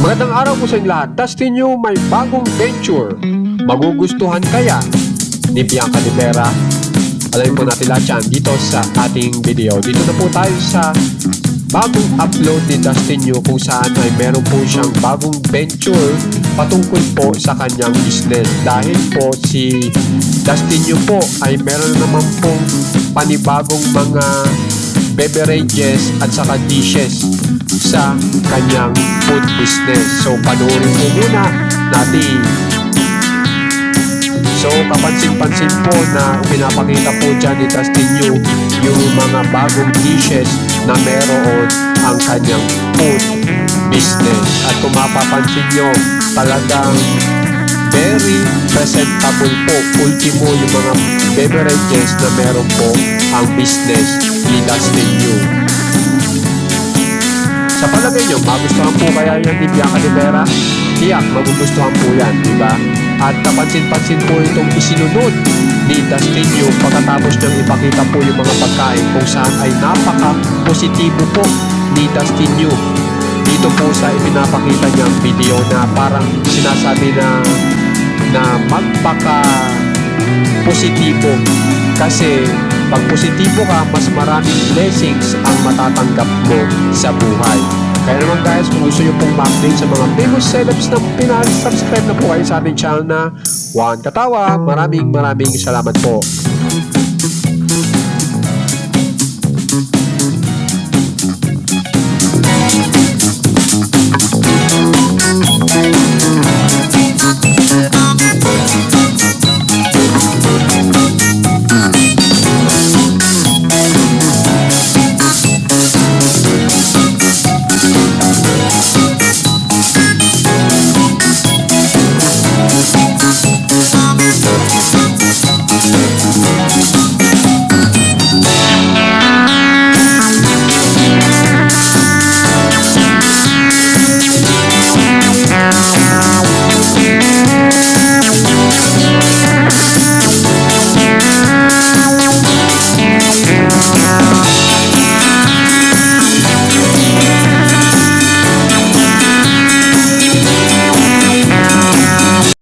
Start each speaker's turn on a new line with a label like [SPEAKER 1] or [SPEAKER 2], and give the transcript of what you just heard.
[SPEAKER 1] Magandang araw po sa inyo lahat. Dustin Yu may bagong venture. Magugustuhan kaya ni Bianca Rivera? Alamin po natin lahat yan dito sa ating video. Dito na po tayo sa bagong upload ni Dustin Yu kung saan ay meron po siyang bagong venture patungkol po sa kanyang business. Dahil po si Dustin Yu po ay meron naman pong panibagong mga beverages at saka dishes sa kanyang food business. So panoorin po muna natin. So kapansin-pansin po na pinapakita po dyan ni Dustin Yu yung mga bagong dishes na meron ang kanyang food business. At kung mapapansin nyo, talagang very presentable po. Ultimo yung mga beverages na meron po ang business ni Dustin Yu. Sa palagay nyo, magustuhan po kaya yan ni Bianca Rivera? Tiyak, magugustuhan po yan, diba? At kapansin-pansin po itong isinunod ni Dustin Yu pagkatapos niyang ipakita po yung mga pagkain kung saan ay napaka-positibo po ni Dustin Yu. Dito po sa ipinapakita niyang video na parang sinasabi na magpaka-positibo kasi pag positibo ka, mas maraming blessings ang matatanggap mo sa buhay. Kaya naman guys, kung gusto nyo pong ma-update sa mga famous celebs na Pinas, subscribe na po kayo sa ating channel na Juan Katawa. Maraming salamat po.